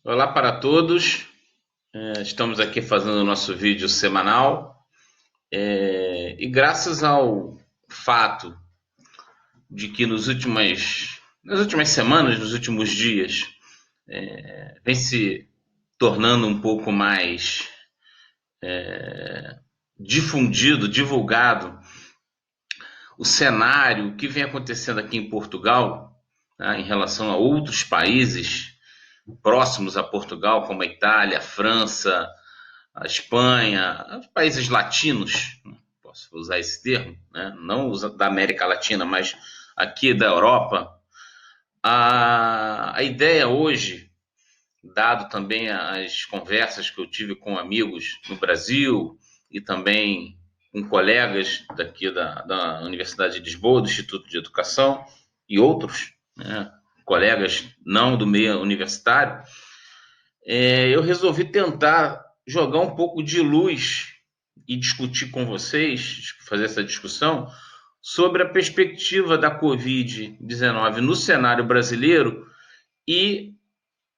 Olá para todos. Estamos aqui fazendo o nosso vídeo semanal. E graças ao fato de que nas últimas semanas, nos últimos dias, vem se tornando um pouco mais difundido, divulgado, o cenário que vem acontecendo aqui em Portugal, tá, em relação a outros países próximos a Portugal, como a Itália, a França, a Espanha, os países latinos, posso usar esse termo, né? Não da América Latina, mas aqui da Europa. A ideia hoje, dado também as conversas que eu tive com amigos no Brasil e também com colegas daqui da Universidade de Lisboa, do Instituto de Educação e outros, né, colegas não do meio universitário, eu resolvi tentar jogar um pouco de luz e discutir com vocês, fazer essa discussão sobre a perspectiva da Covid-19 no cenário brasileiro e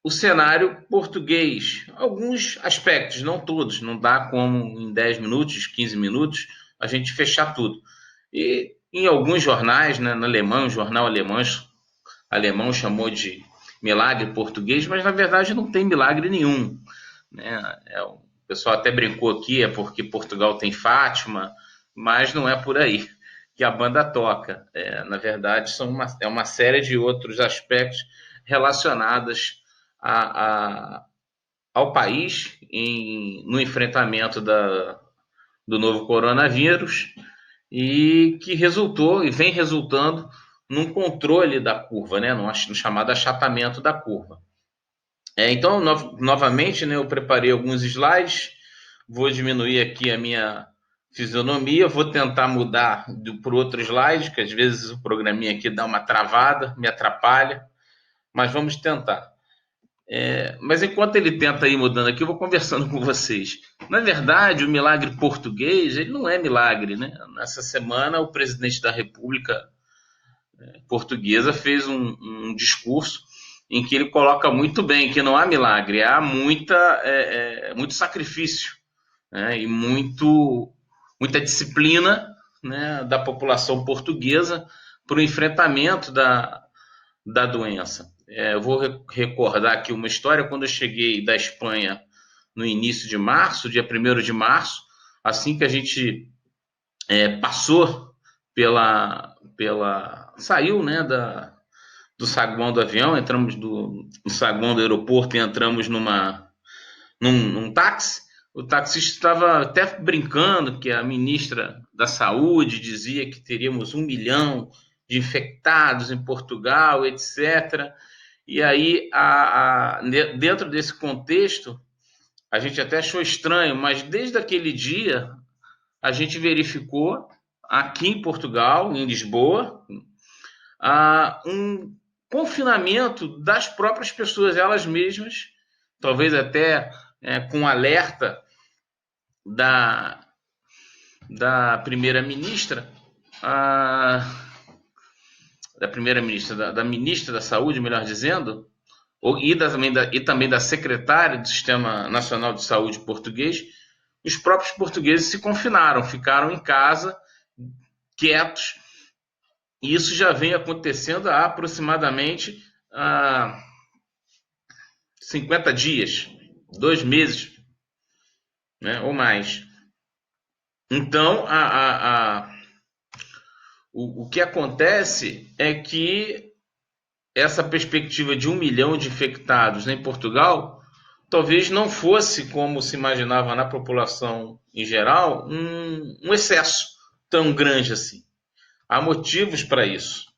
o cenário português. Alguns aspectos, não todos, não dá como em 10 minutos, 15 minutos, a gente fechar tudo. E em alguns jornais, né, no alemão, o jornal alemão chamou de milagre português, mas na verdade não tem milagre nenhum, né? O pessoal até brincou aqui, é porque Portugal tem Fátima, mas não é por aí que a banda toca. Na verdade, é uma série de outros aspectos relacionados a, a, ao país no enfrentamento do novo coronavírus e que resultou e vem resultando num controle da curva, né, no chamado achatamento da curva. Então, novamente, né, eu preparei alguns slides, vou diminuir aqui a minha fisionomia, vou tentar mudar para outro slide, que às vezes o programinha aqui dá uma travada, me atrapalha, mas vamos tentar. Mas enquanto ele tenta ir mudando aqui, eu vou conversando com vocês. Na verdade, o milagre português, ele não é milagre, né? Nessa semana, o presidente da República portuguesa fez um discurso em que ele coloca muito bem que não há milagre, há muito sacrifício, né, e muita disciplina, né, da população portuguesa para o enfrentamento da doença. Eu vou recordar aqui uma história. Quando eu cheguei da Espanha no início de março, dia 1º de março, assim que a gente passou saiu, né, do saguão do avião, entramos no saguão do aeroporto e entramos num táxi. O taxista estava até brincando que a ministra da Saúde dizia que teríamos 1 milhão de infectados em Portugal, etc. E aí, dentro desse contexto, a gente até achou estranho, mas desde aquele dia a gente verificou aqui em Portugal, em Lisboa, um confinamento das próprias pessoas, elas mesmas, talvez até com alerta da, da primeira-ministra, da ministra da Saúde, melhor dizendo, e também da secretária do Sistema Nacional de Saúde português. Os próprios portugueses se confinaram, ficaram em casa, quietos, e isso já vem acontecendo há aproximadamente 50 dias, 2 meses, né, ou mais. Então, o que acontece é que essa perspectiva de 1 milhão de infectados em Portugal talvez não fosse, como se imaginava na população em geral, um excesso tão grande assim. Há motivos para isso.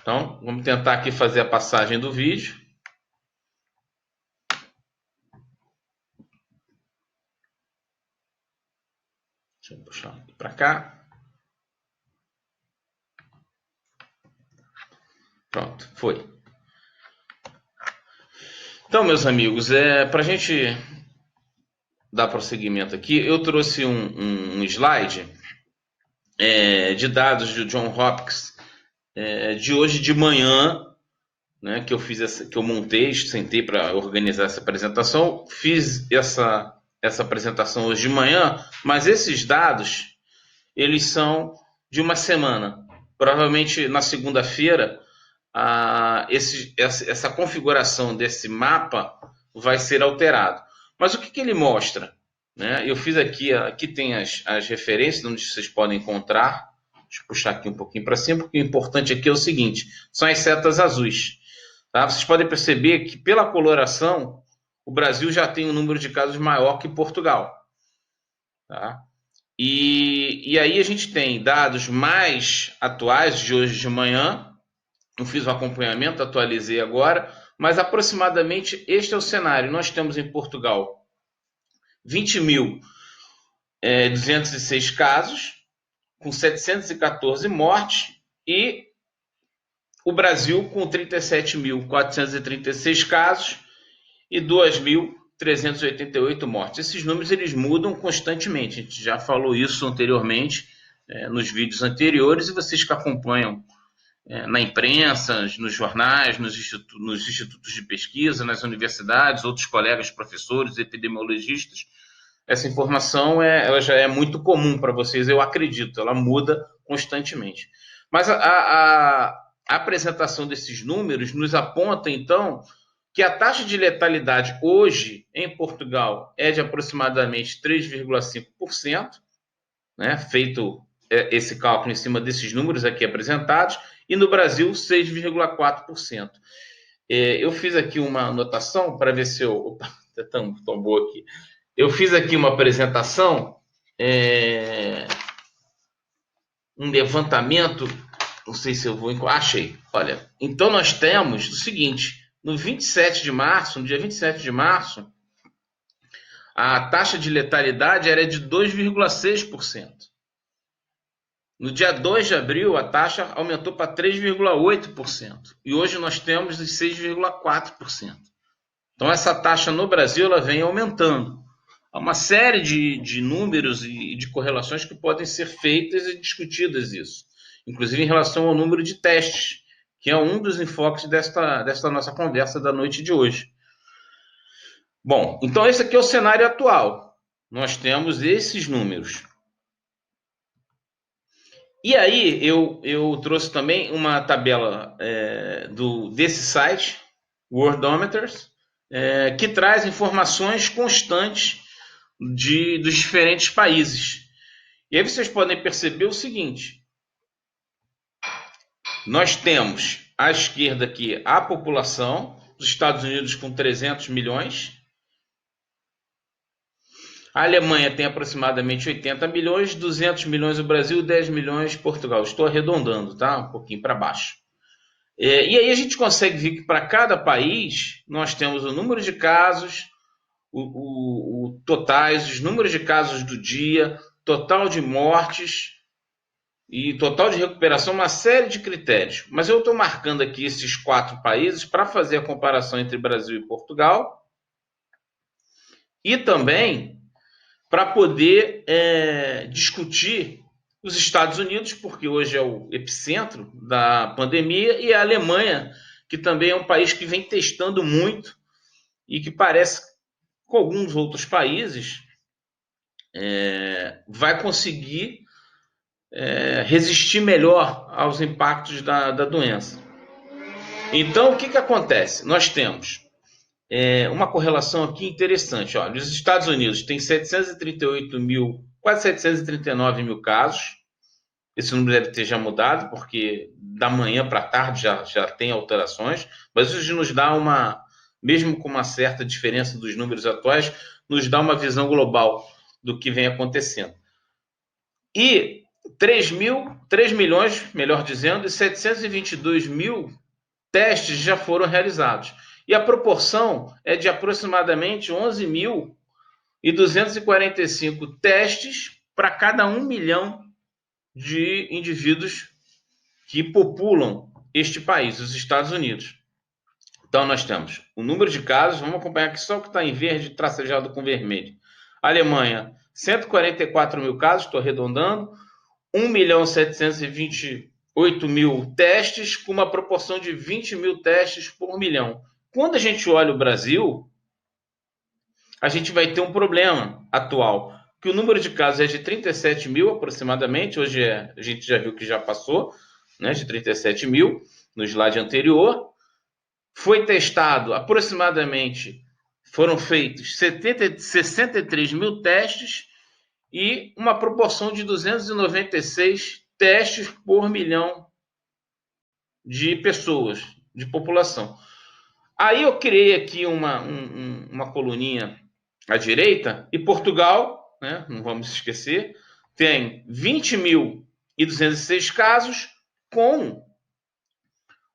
Então, vamos tentar aqui fazer a passagem do vídeo. Deixa eu puxar aqui para cá. Pronto, foi. Então, meus amigos, para a gente dar prosseguimento aqui, eu trouxe um slide de dados de John Hopkins de hoje de manhã, né, que eu fiz que eu montei, sentei para organizar essa apresentação, fiz essa apresentação hoje de manhã, mas esses dados eles são de uma semana. Provavelmente na segunda-feira, essa configuração desse mapa vai ser alterado. Mas o que ele mostra? Né? Eu fiz aqui tem as referências onde vocês podem encontrar. Deixa eu puxar aqui um pouquinho para cima, porque o importante aqui é o seguinte: são as setas azuis. Tá? Vocês podem perceber que pela coloração, o Brasil já tem um número de casos maior que Portugal. Tá? E aí a gente tem dados mais atuais de hoje de manhã. Eu fiz o acompanhamento, atualizei agora, mas aproximadamente este é o cenário. Nós temos em Portugal 20.206 casos, com 714 mortes, e o Brasil com 37.436 casos e 2.388 mortes. Esses números eles mudam constantemente. A gente já falou isso anteriormente, nos vídeos anteriores, e vocês que acompanham na imprensa, nos jornais, nos institutos de pesquisa, nas universidades, outros colegas professores, epidemiologistas, essa informação ela já é muito comum para vocês, eu acredito, ela muda constantemente. Mas a apresentação desses números nos aponta, então, que a taxa de letalidade hoje em Portugal é de aproximadamente 3,5%, né, feito esse cálculo em cima desses números aqui apresentados, e no Brasil 6,4%. Eu fiz aqui uma anotação para ver se eu... Opa, está tão boa aqui. Eu fiz aqui uma apresentação, um levantamento, não sei se eu vou... Achei, olha. Então nós temos o seguinte, no dia 27 de março, a taxa de letalidade era de 2,6%. No dia 2 de abril, a taxa aumentou para 3,8%. E hoje nós temos 6,4%. Então, essa taxa no Brasil ela vem aumentando. Há uma série de números e de correlações que podem ser feitas e discutidas isso. Inclusive em relação ao número de testes, que é um dos enfoques desta nossa conversa da noite de hoje. Bom, então esse aqui é o cenário atual. Nós temos esses números. E aí eu trouxe também uma tabela desse site, Worldometers, que traz informações constantes dos diferentes países. E aí vocês podem perceber o seguinte: nós temos à esquerda aqui a população dos Estados Unidos com 300 milhões, a Alemanha tem aproximadamente 80 milhões, 200 milhões o Brasil, 10 milhões Portugal. Estou arredondando, tá? Um pouquinho para baixo. E aí a gente consegue ver que para cada país nós temos o número de casos, totais, os números de casos do dia, total de mortes e total de recuperação, uma série de critérios. Mas eu estou marcando aqui esses 4 países para fazer a comparação entre Brasil e Portugal e também para poder discutir os Estados Unidos, porque hoje é o epicentro da pandemia, e a Alemanha, que também é um país que vem testando muito e que parece, com alguns outros países, vai conseguir resistir melhor aos impactos da doença. Então, o que acontece? Nós temos uma correlação aqui interessante. Olha, os Estados Unidos têm 738 mil, quase 739 mil casos. Esse número deve ter já mudado, porque da manhã para tarde já tem alterações, mas isso nos dá mesmo com uma certa diferença dos números atuais, nos dá uma visão global do que vem acontecendo. E 3 milhões, melhor dizendo, e 722 mil testes já foram realizados. E a proporção é de aproximadamente 11.245 testes para cada 1 milhão de indivíduos que populam este país, os Estados Unidos. Então, nós temos o número de casos, vamos acompanhar aqui só o que está em verde, tracejado com vermelho. Alemanha, 144 mil casos, estou arredondando, 1.720 8 mil testes, com uma proporção de 20 mil testes por milhão. Quando a gente olha o Brasil, a gente vai ter um problema atual, que o número de casos é de 37 mil aproximadamente, hoje a gente já viu que já passou, né, de 37 mil no slide anterior. Foi testado aproximadamente, foram feitos 63 mil testes e uma proporção de 296 testes por milhão de pessoas, de população. Aí eu criei aqui uma coluninha à direita, e Portugal, né, não vamos esquecer, tem 20.206 casos, com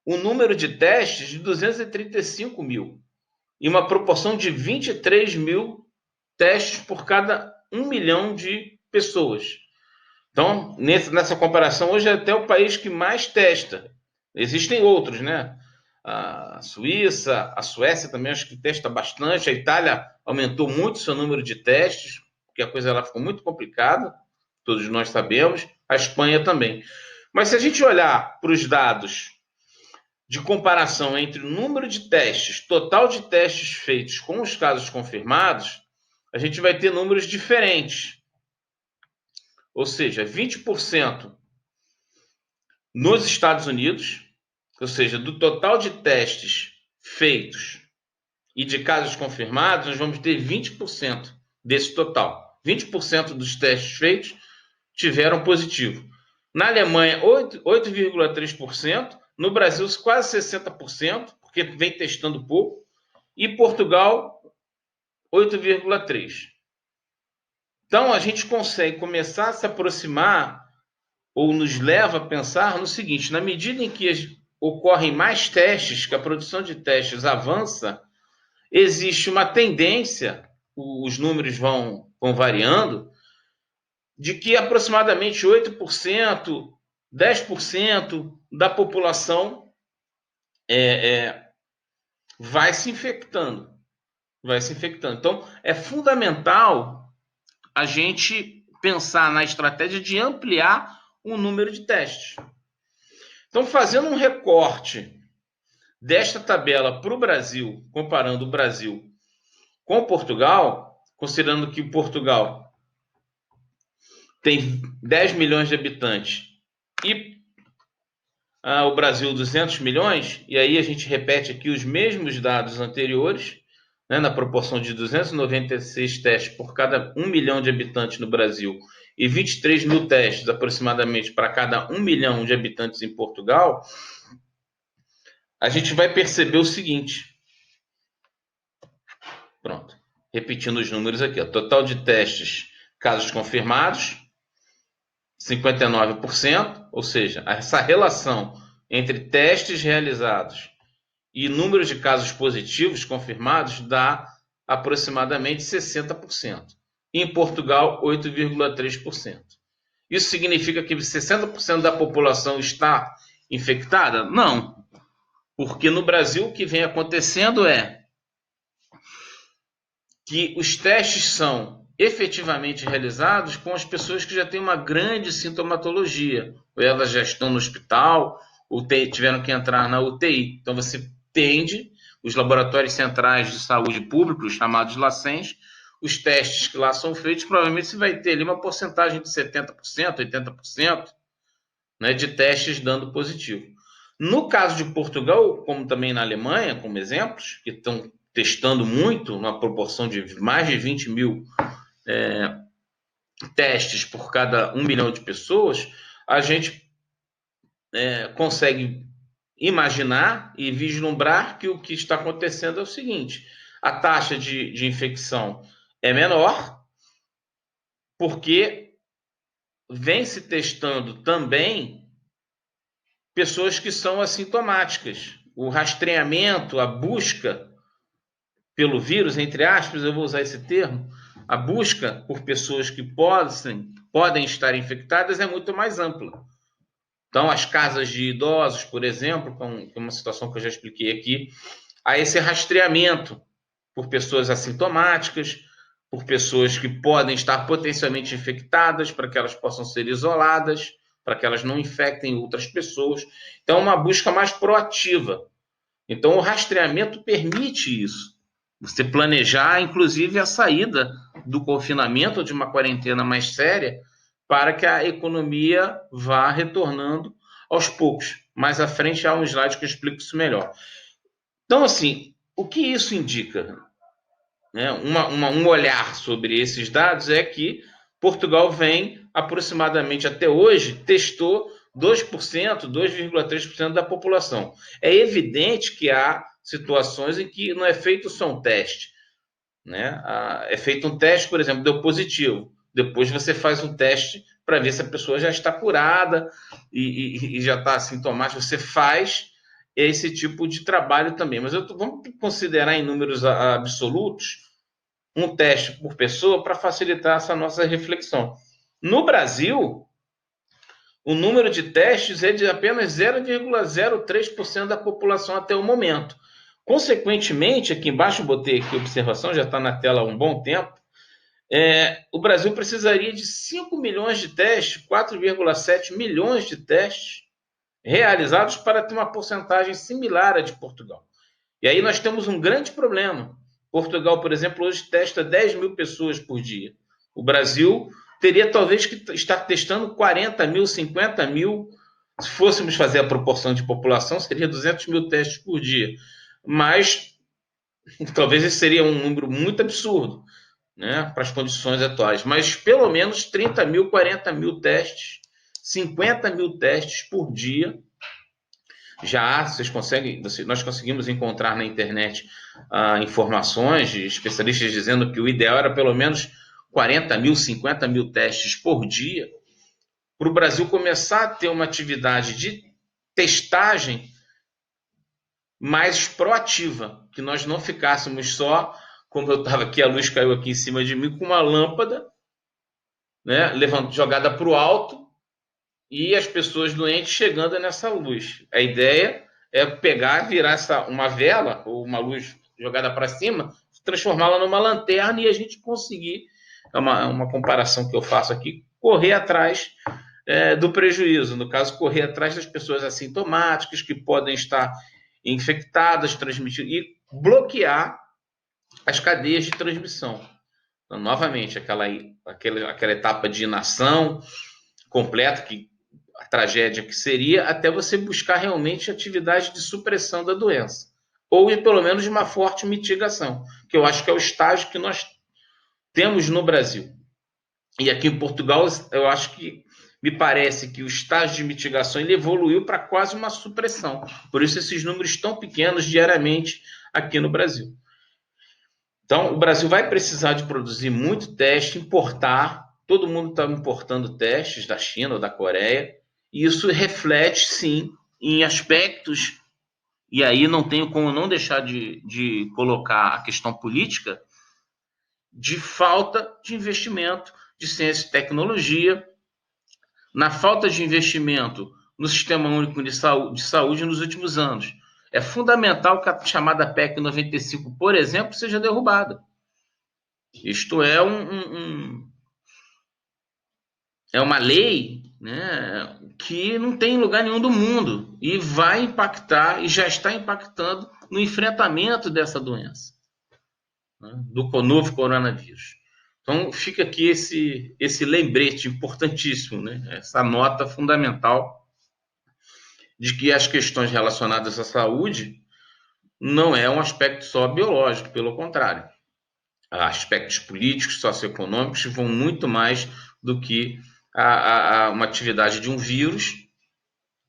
o número de testes de 235 mil, e uma proporção de 23 mil testes por cada 1 milhão de pessoas. Então, nessa comparação, hoje é até o país que mais testa. Existem outros, né? A Suíça, a Suécia também acho que testa bastante. A Itália aumentou muito seu número de testes, porque a coisa lá ficou muito complicada, todos nós sabemos. A Espanha também. Mas se a gente olhar para os dados de comparação entre o número de testes, total de testes feitos com os casos confirmados, a gente vai ter números diferentes. Ou seja, 20% nos Estados Unidos, ou seja, do total de testes feitos e de casos confirmados, nós vamos ter 20% desse total. 20% dos testes feitos tiveram positivo. Na Alemanha, 8,3%. No Brasil, quase 60%, porque vem testando pouco. E Portugal, 8,3%. Então, a gente consegue começar a se aproximar, ou nos leva a pensar no seguinte: na medida em que ocorrem mais testes, que a produção de testes avança, existe uma tendência, os números vão variando, de que aproximadamente 8%, 10% da população vai se infectando. Vai se infectando. Então, é fundamental a gente pensar na estratégia de ampliar o número de testes. Então, fazendo um recorte desta tabela para o Brasil, comparando o Brasil com Portugal, considerando que Portugal tem 10 milhões de habitantes e o Brasil 200 milhões, e aí a gente repete aqui os mesmos dados anteriores, né, na proporção de 296 testes por cada 1 milhão de habitantes no Brasil e 23 mil testes aproximadamente para cada 1 milhão de habitantes em Portugal, a gente vai perceber o seguinte. Pronto. Repetindo os números aqui. Total de testes, casos confirmados, 59%, ou seja, essa relação entre testes realizados e número de casos positivos confirmados dá aproximadamente 60%. E em Portugal, 8,3%. Isso significa que 60% da população está infectada? Não. Porque no Brasil o que vem acontecendo é que os testes são efetivamente realizados com as pessoas que já têm uma grande sintomatologia, ou elas já estão no hospital, ou tiveram que entrar na UTI. Então você tende, os laboratórios centrais de saúde públicos, chamados LACENS, os testes que lá são feitos, provavelmente você vai ter ali uma porcentagem de 70%, 80%, né, de testes dando positivo. No caso de Portugal, como também na Alemanha, como exemplos, que estão testando muito, uma proporção de mais de 20 mil testes por cada 1 milhão de pessoas, a gente consegue imaginar e vislumbrar que o que está acontecendo é o seguinte: a taxa de infecção é menor, porque vem se testando também pessoas que são assintomáticas. O rastreamento, a busca pelo vírus, entre aspas, eu vou usar esse termo, a busca por pessoas que podem estar infectadas é muito mais ampla. Então, as casas de idosos, por exemplo, que é uma situação que eu já expliquei aqui, há esse rastreamento por pessoas assintomáticas, por pessoas que podem estar potencialmente infectadas, para que elas possam ser isoladas, para que elas não infectem outras pessoas. Então, é uma busca mais proativa. Então, o rastreamento permite isso. Você planejar, inclusive, a saída do confinamento, de uma quarentena mais séria, para que a economia vá retornando aos poucos. Mais à frente há um slide que eu explico isso melhor. Então, assim, o que isso indica? Né? Um olhar sobre esses dados é que Portugal vem, aproximadamente até hoje, testou 2%, 2,3% da população. É evidente que há situações em que não é feito só um teste. Né? É feito um teste, por exemplo, deu positivo. Depois você faz um teste para ver se a pessoa já está curada e já está assintomática. Você faz esse tipo de trabalho também. Mas vamos considerar em números absolutos um teste por pessoa para facilitar essa nossa reflexão. No Brasil, o número de testes é de apenas 0,03% da população até o momento. Consequentemente, aqui embaixo eu botei aqui observação, já está na tela há um bom tempo, o Brasil precisaria de 5 milhões de testes, 4,7 milhões de testes realizados para ter uma porcentagem similar à de Portugal. E aí nós temos um grande problema. Portugal, por exemplo, hoje testa 10 mil pessoas por dia. O Brasil teria talvez que estar testando 40 mil, 50 mil. Se fôssemos fazer a proporção de população, seria 200 mil testes por dia. Mas talvez esse seria um número muito absurdo, né, para as condições atuais. Mas pelo menos 30 mil, 40 mil testes, 50 mil testes por dia. Já nós conseguimos encontrar na internet informações de especialistas dizendo que o ideal era pelo menos 40 mil, 50 mil testes por dia, para o Brasil começar a ter uma atividade de testagem mais proativa, que nós não ficássemos só, como eu estava aqui, a luz caiu aqui em cima de mim, com uma lâmpada, né, jogada para o alto, e as pessoas doentes chegando nessa luz. A ideia é pegar, virar uma vela ou uma luz jogada para cima, transformá-la numa lanterna e a gente conseguir, é uma comparação que eu faço aqui, correr atrás do prejuízo. No caso, correr atrás das pessoas assintomáticas que podem estar infectadas, transmitindo, e bloquear as cadeias de transmissão. Então, novamente, aquela etapa de inação completa, a tragédia que seria, até você buscar realmente atividade de supressão da doença, ou pelo menos de uma forte mitigação, que eu acho que é o estágio que nós temos no Brasil. E aqui em Portugal, eu acho que me parece que o estágio de mitigação ele evoluiu para quase uma supressão. Por isso esses números tão pequenos diariamente aqui no Brasil. Então, o Brasil vai precisar de produzir muito teste, importar. Todo mundo está importando testes da China ou da Coreia. E isso reflete, sim, em aspectos, e aí não tenho como não deixar de colocar a questão política, de falta de investimento de ciência e tecnologia, na falta de investimento no Sistema Único de Saúde nos últimos anos. É fundamental que a chamada PEC 95, por exemplo, seja derrubada. Isto é é uma lei, né, que não tem lugar nenhum do mundo e vai impactar, e já está impactando no enfrentamento dessa doença, né, do novo coronavírus. Então fica aqui esse lembrete importantíssimo, né, essa nota fundamental de que as questões relacionadas à saúde não é um aspecto só biológico, pelo contrário. Aspectos políticos, socioeconômicos vão muito mais do que uma atividade de um vírus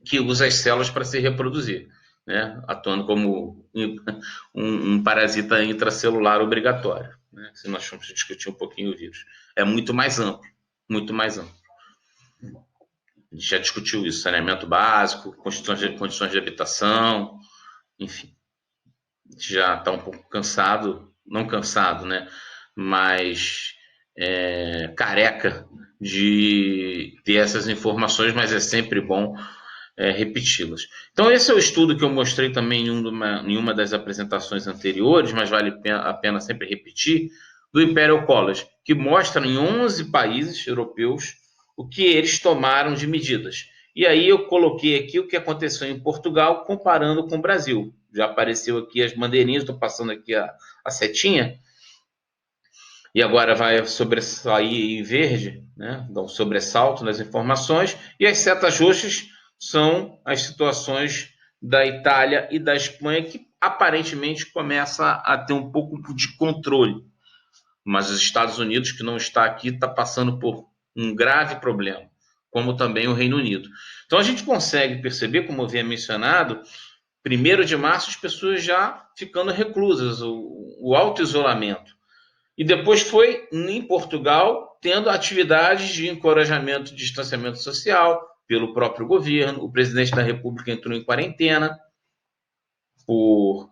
que usa as células para se reproduzir, né? Atuando como um parasita intracelular obrigatório, né? Se nós formos discutir um pouquinho o vírus. É muito mais amplo, muito mais amplo. A gente já discutiu isso, saneamento básico, condições de habitação, enfim. A gente já está um pouco cansado, não cansado, né? Mas careca de ter essas informações, mas é sempre bom repeti-las. Então, esse é o estudo que eu mostrei também em uma das apresentações anteriores, mas vale a pena sempre repetir, do Imperial College, que mostra em 11 países europeus o que eles tomaram de medidas. E aí eu coloquei aqui o que aconteceu em Portugal comparando com o Brasil. Já apareceu aqui as bandeirinhas, estou passando aqui a setinha, e agora vai sobressair em verde, né? Dá um sobressalto nas informações, e as setas roxas são as situações da Itália e da Espanha, que aparentemente começa a ter um pouco de controle. Mas os Estados Unidos, que não está aqui, está passando por um grave problema, como também o Reino Unido. Então a gente consegue perceber, como eu havia mencionado, 1º de março as pessoas já ficando reclusas, o auto-isolamento. E depois foi em Portugal tendo atividades de encorajamento de distanciamento social pelo próprio governo. O presidente da República entrou em quarentena por,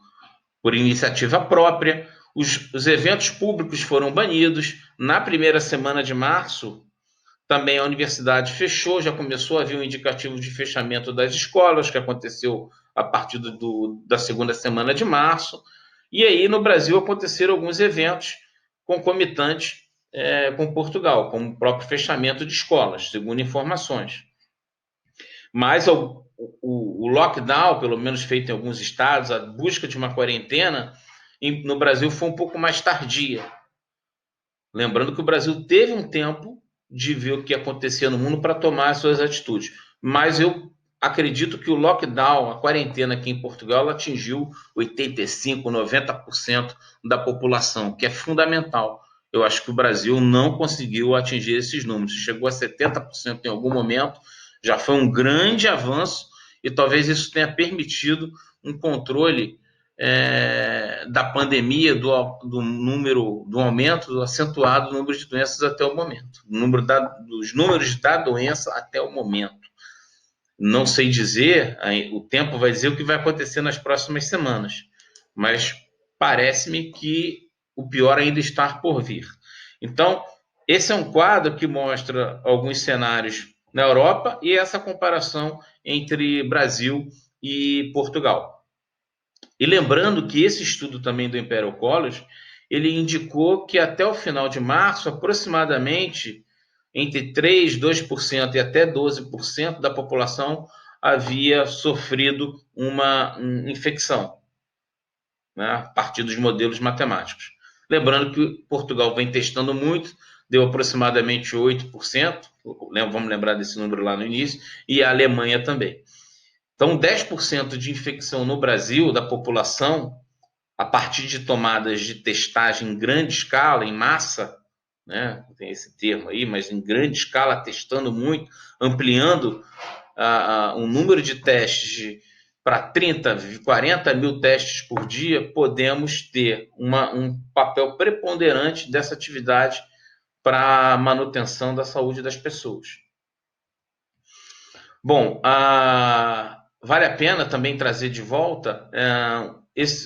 por iniciativa própria. Os eventos públicos foram banidos. Na primeira semana de março, também a universidade fechou, já começou a haver um indicativo de fechamento das escolas, que aconteceu a partir da segunda semana de março. E aí, no Brasil, aconteceram alguns eventos concomitantes com Portugal, como o próprio fechamento de escolas, segundo informações. Mas o lockdown, pelo menos feito em alguns estados, a busca de uma quarentena, no Brasil foi um pouco mais tardia. Lembrando que o Brasil teve um tempo de ver o que acontecia no mundo para tomar as suas atitudes. Mas eu acredito que o lockdown, a quarentena aqui em Portugal, atingiu 85%, 90% da população, que é fundamental. Eu acho que o Brasil não conseguiu atingir esses números. Chegou a 70% em algum momento, já foi um grande avanço, e talvez isso tenha permitido um controle da pandemia, do número, do aumento, do acentuado número de doenças até o momento, dos números da doença até o momento. Não sei dizer, o tempo vai dizer o que vai acontecer nas próximas semanas, mas parece-me que o pior ainda está por vir. Então, esse é um quadro que mostra alguns cenários na Europa e essa comparação entre Brasil e Portugal. E lembrando que esse estudo também do Imperial College, ele indicou que até o final de março, aproximadamente entre 3, 2% e até 12% da população havia sofrido uma infecção, né, a partir dos modelos matemáticos. Lembrando que Portugal vem testando muito, deu aproximadamente 8%, vamos lembrar desse número lá no início, e a Alemanha também. Então, 10% de infecção no Brasil, da população, a partir de tomadas de testagem em grande escala, em massa, né? Tem esse termo aí, mas em grande escala, testando muito, ampliando o número de testes para 30, 40 mil testes por dia, podemos ter um papel preponderante dessa atividade para a manutenção da saúde das pessoas. Bom, vale a pena também trazer de volta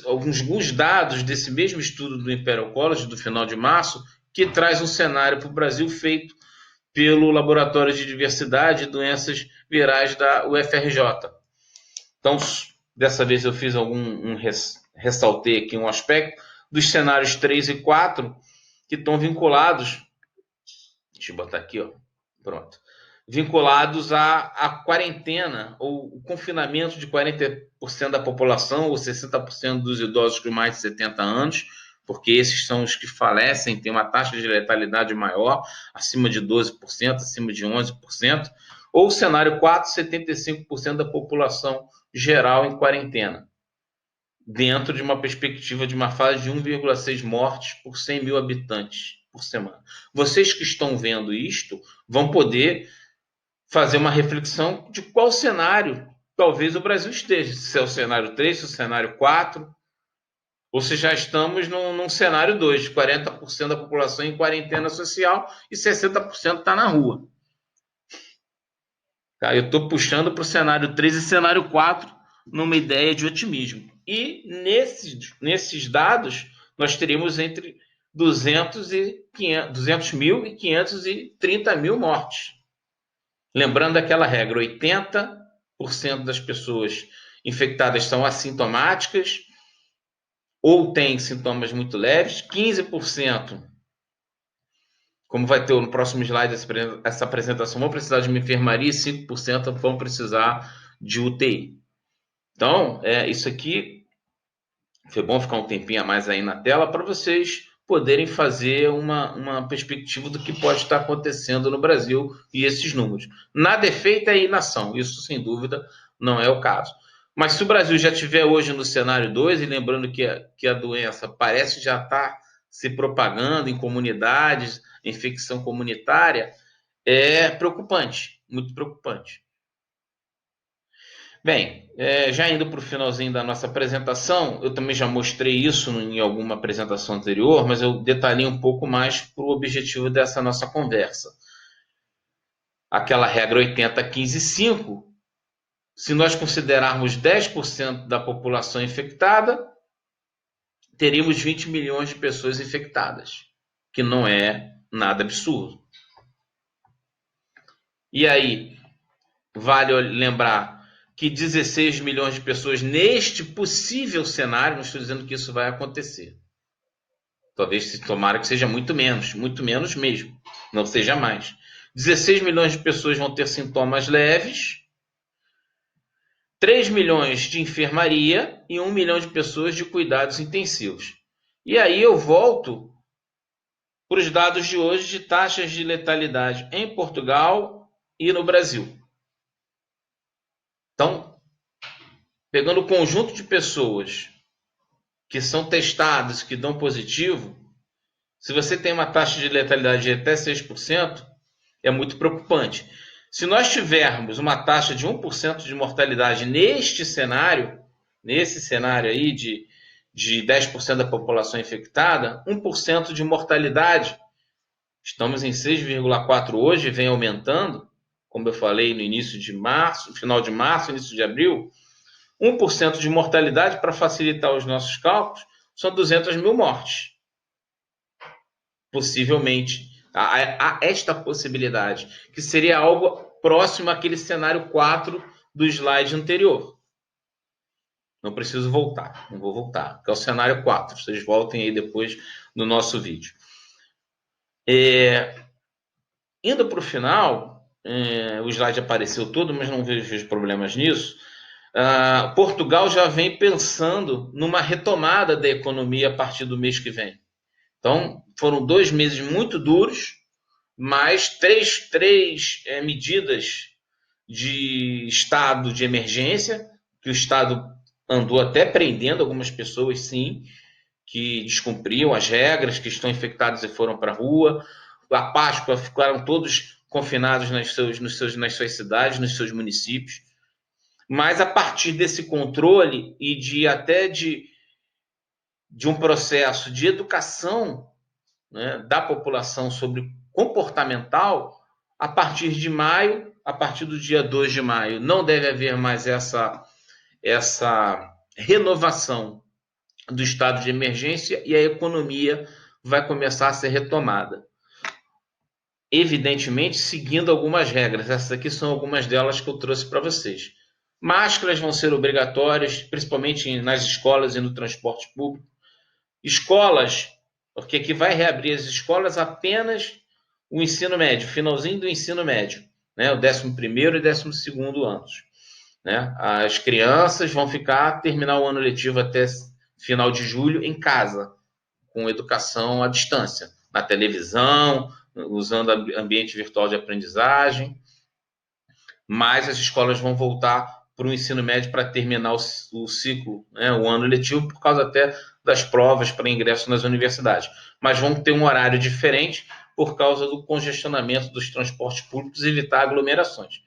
alguns dados desse mesmo estudo do Imperial College, do final de março, que traz um cenário para o Brasil feito pelo Laboratório de Diversidade e Doenças Virais da UFRJ. Então, dessa vez eu fiz ressaltei aqui um aspecto dos cenários 3 e 4, que estão vinculados, deixa eu botar aqui, ó, pronto, vinculados à quarentena ou o confinamento de 40% da população ou 60% dos idosos com mais de 70 anos, porque esses são os que falecem, têm uma taxa de letalidade maior, acima de 12%, acima de 11%, ou o cenário 4, 75% da população geral em quarentena, dentro de uma perspectiva de uma fase de 1,6 mortes por 100 mil habitantes por semana. Vocês que estão vendo isto vão poder fazer uma reflexão de qual cenário talvez o Brasil esteja, se é o cenário 3, se é o cenário 4, ou se já estamos num cenário 2, 40% da população em quarentena social e 60% está na rua. Tá? Eu estou puxando para o cenário 3 e cenário 4 numa ideia de otimismo. E nesses dados, nós teríamos entre 200 mil e 530 mil mortes. Lembrando aquela regra, 80% das pessoas infectadas são assintomáticas ou têm sintomas muito leves, 15% como vai ter no próximo slide essa apresentação, vão precisar de uma enfermaria e 5% vão precisar de UTI. Então, isso aqui foi bom ficar um tempinho a mais aí na tela para vocês poderem fazer uma perspectiva do que pode estar acontecendo no Brasil e esses números. Nada é feito é inação, isso sem dúvida não é o caso. Mas se o Brasil já estiver hoje no cenário 2, e lembrando que a doença parece já estar se propagando em comunidades, infecção comunitária, é preocupante, muito preocupante. Bem, já indo para o finalzinho da nossa apresentação, eu também já mostrei isso em alguma apresentação anterior, mas eu detalhei um pouco mais para o objetivo dessa nossa conversa. Aquela regra 80-15-5, se nós considerarmos 10% da população infectada, teríamos 20 milhões de pessoas infectadas, que não é nada absurdo. E aí, vale lembrar que 16 milhões de pessoas neste possível cenário, não estou dizendo que isso vai acontecer. Talvez tomara que seja muito menos mesmo, não seja mais. 16 milhões de pessoas vão ter sintomas leves, 3 milhões de enfermaria e 1 milhão de pessoas de cuidados intensivos. E aí eu volto para os dados de hoje de taxas de letalidade em Portugal e no Brasil. Então, pegando o conjunto de pessoas que são testadas, que dão positivo, se você tem uma taxa de letalidade de até 6%, é muito preocupante. Se nós tivermos uma taxa de 1% de mortalidade nesse cenário aí de 10% da população infectada, 1% de mortalidade, estamos em 6,4% hoje, vem aumentando, como eu falei no início de março, final de março, início de abril, 1% de mortalidade, para facilitar os nossos cálculos, são 200 mil mortes. Possivelmente, há esta possibilidade, que seria algo próximo àquele cenário 4 do slide anterior. Não preciso voltar, não vou voltar, que é o cenário 4. Vocês voltem aí depois no nosso vídeo. Indo para o final, o slide apareceu todo, mas não vejo problemas nisso. Portugal já vem pensando numa retomada da economia a partir do mês que vem. Então, foram 2 meses muito duros, mas três medidas de estado de emergência, que o Estado andou até prendendo algumas pessoas, sim, que descumpriam as regras, que estão infectadas e foram para a rua. A Páscoa ficaram todos confinados nas suas cidades, nos seus municípios. Mas a partir desse controle e de um processo de educação, né, da população sobre comportamental, a partir de maio, a partir do dia 2 de maio, não deve haver mais essa renovação do estado de emergência e a economia vai começar a ser retomada. Evidentemente, seguindo algumas regras. Essas aqui são algumas delas que eu trouxe para vocês. Máscaras vão ser obrigatórias, principalmente nas escolas e no transporte público. Escolas, porque aqui vai reabrir as escolas apenas o ensino médio, finalzinho do ensino médio, né? O 11º e 12º anos. Né? As crianças vão terminar o ano letivo até final de julho em casa, com educação à distância, na televisão, usando ambiente virtual de aprendizagem, mas as escolas vão voltar para o ensino médio para terminar o ciclo, né, o ano letivo, por causa até das provas para ingresso nas universidades. Mas vão ter um horário diferente por causa do congestionamento dos transportes públicos e evitar aglomerações.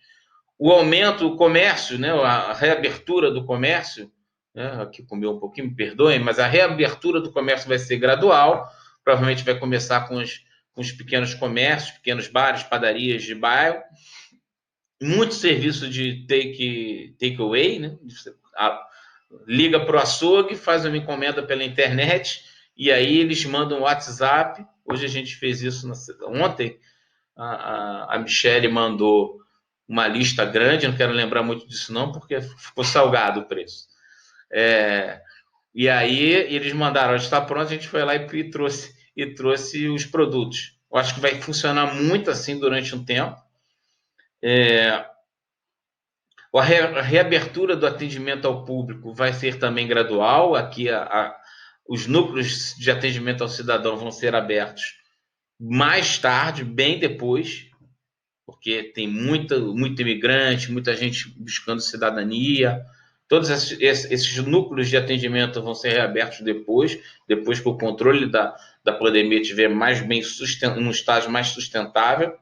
O aumento do comércio, né, a reabertura do comércio, né, aqui comeu um pouquinho, me perdoem, mas a reabertura do comércio vai ser gradual, provavelmente vai começar com os pequenos comércios, pequenos bares, padarias de bairro, muito serviço de take away, né? Liga para o açougue, faz uma encomenda pela internet e aí eles mandam um WhatsApp. Hoje a gente fez isso ontem. A Michelle mandou uma lista grande, não quero lembrar muito disso não, porque ficou salgado o preço. E aí eles mandaram, está pronto, a gente foi lá e trouxe os produtos. Eu acho que vai funcionar muito assim durante um tempo. A reabertura do atendimento ao público vai ser também gradual. Aqui, os núcleos de atendimento ao cidadão vão ser abertos mais tarde, bem depois, porque tem muito imigrante, muita gente buscando cidadania. Todos esses núcleos de atendimento vão ser reabertos depois que o controle da pandemia estiver mais bem num estágio mais sustentável.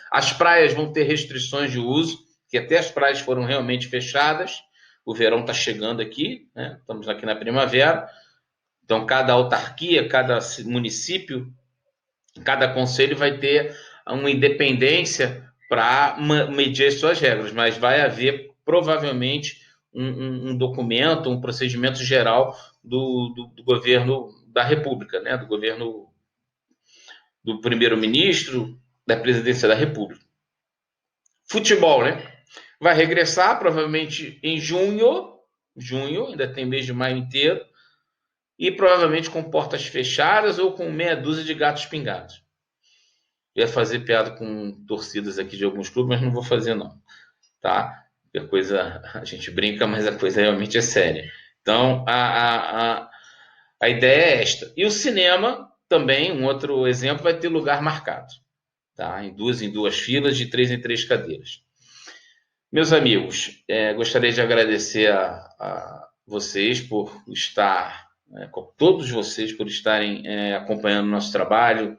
As praias vão ter restrições de uso, que até as praias foram realmente fechadas. O verão está chegando aqui, né? Estamos aqui na primavera. Então, cada autarquia, cada município, cada conselho vai ter uma independência para medir as suas regras, mas vai haver provavelmente um documento, um procedimento geral do governo da República, né? Do governo do primeiro-ministro, da presidência da República. Futebol, né? Vai regressar provavelmente em junho, ainda tem mês de maio inteiro, e provavelmente com portas fechadas ou com meia dúzia de gatos pingados. Eu ia fazer piada com torcidas aqui de alguns clubes, mas não vou fazer não, tá? A coisa, a gente brinca, mas a coisa realmente é séria. Então, a ideia é esta. E o cinema também, um outro exemplo, vai ter lugar marcado, tá? Em duas filas, de 3 em 3 cadeiras. Meus amigos, gostaria de agradecer a vocês por estar, todos vocês por estarem acompanhando o nosso trabalho,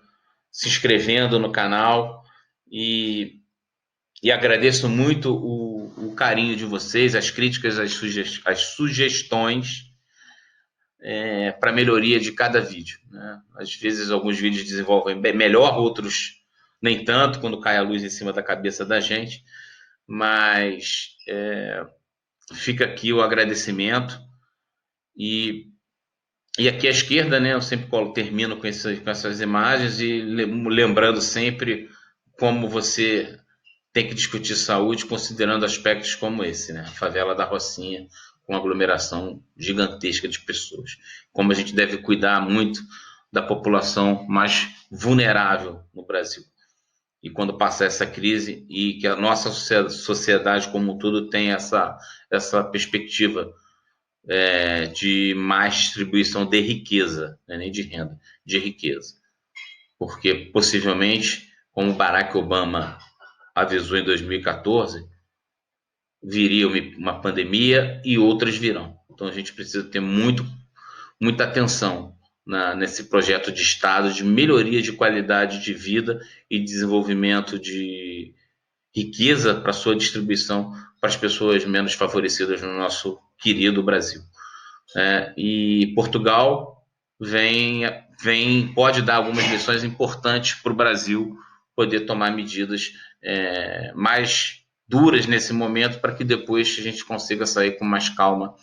se inscrevendo no canal e agradeço muito o carinho de vocês, as críticas, as sugestões para melhoria de cada vídeo, né? Às vezes alguns vídeos desenvolvem bem melhor, outros nem tanto, quando cai a luz em cima da cabeça da gente, mas fica aqui o agradecimento e aqui à esquerda, né, eu sempre termino com essas imagens e lembrando sempre como você tem que discutir saúde considerando aspectos como esse, né? A favela da Rocinha, com aglomeração gigantesca de pessoas. Como a gente deve cuidar muito da população mais vulnerável no Brasil. E quando passar essa crise, e que a nossa sociedade como um todo tem essa perspectiva de mais distribuição de riqueza, né? Nem de renda, de riqueza. Porque possivelmente, como Barack Obama avisou em 2014, viria uma pandemia e outras virão. Então a gente precisa ter muita atenção nesse projeto de Estado de melhoria de qualidade de vida e desenvolvimento de riqueza para sua distribuição para as pessoas menos favorecidas no nosso querido Brasil. E Portugal pode dar algumas lições importantes para o Brasil poder tomar medidas mais duras nesse momento para que depois a gente consiga sair com mais calma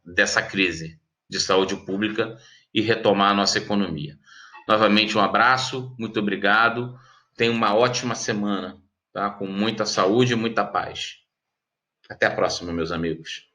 dessa crise de saúde pública e retomar a nossa economia. Novamente um abraço, muito obrigado, tenha uma ótima semana, tá? Com muita saúde e muita paz. Até a próxima, meus amigos.